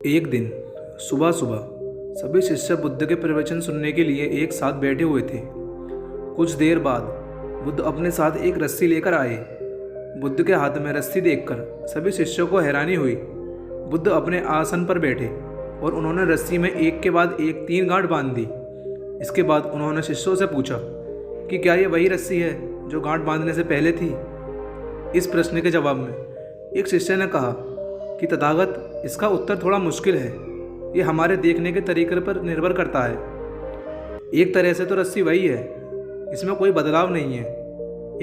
एक दिन सुबह सुबह सभी शिष्य बुद्ध के प्रवचन सुनने के लिए एक साथ बैठे हुए थे। कुछ देर बाद बुद्ध अपने साथ एक रस्सी लेकर आए। बुद्ध के हाथ में रस्सी देखकर सभी शिष्यों को हैरानी हुई। बुद्ध अपने आसन पर बैठे और उन्होंने रस्सी में एक के बाद एक 3 गांठ बांध दी। इसके बाद उन्होंने शिष्यों से पूछा कि क्या ये वही रस्सी है जो गांठ बांधने से पहले थी। इस प्रश्न के जवाब में एक शिष्य ने कहा कि तथागत, इसका उत्तर थोड़ा मुश्किल है। ये हमारे देखने के तरीके पर निर्भर करता है। एक तरह से तो रस्सी वही है, इसमें कोई बदलाव नहीं है।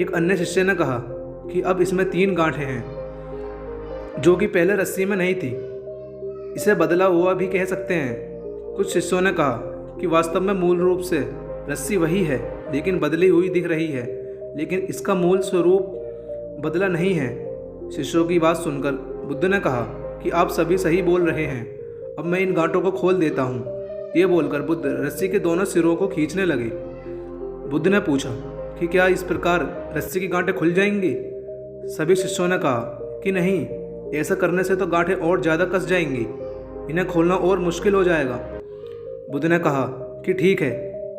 एक अन्य शिष्य ने कहा कि अब इसमें 3 गांठें हैं जो कि पहले रस्सी में नहीं थी। इसे बदला हुआ भी कह सकते हैं। कुछ शिष्यों ने कहा कि वास्तव में मूल रूप से रस्सी वही है लेकिन बदली हुई दिख रही है, लेकिन इसका मूल स्वरूप बदला नहीं है। शिष्यों की बात सुनकर बुद्ध ने कहा कि आप सभी सही बोल रहे हैं, अब मैं इन गांठों को खोल देता हूँ। ये बोलकर बुद्ध रस्सी के दोनों सिरों को खींचने लगे। बुद्ध ने पूछा कि क्या इस प्रकार रस्सी की गांठें खुल जाएंगी। सभी शिष्यों ने कहा कि नहीं, ऐसा करने से तो गांठें और ज़्यादा कस जाएंगी, इन्हें खोलना और मुश्किल हो जाएगा। बुद्ध ने कहा कि ठीक है,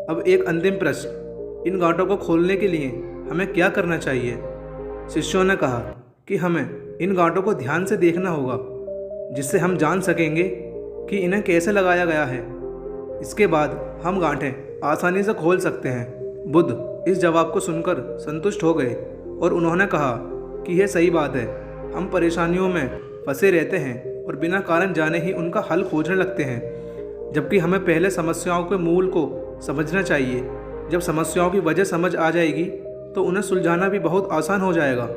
अब एक अंतिम प्रश्न, इन गांठों को खोलने के लिए हमें क्या करना चाहिए। शिष्यों ने कहा कि हमें इन गांठों को ध्यान से देखना होगा, जिससे हम जान सकेंगे कि इन्हें कैसे लगाया गया है। इसके बाद हम गांठें आसानी से खोल सकते हैं। बुद्ध इस जवाब को सुनकर संतुष्ट हो गए और उन्होंने कहा कि यह सही बात है। हम परेशानियों में फंसे रहते हैं और बिना कारण जाने ही उनका हल खोजने लगते हैं, जबकि हमें पहले समस्याओं के मूल को समझना चाहिए। जब समस्याओं की वजह समझ आ जाएगी तो उन्हें सुलझाना भी बहुत आसान हो जाएगा।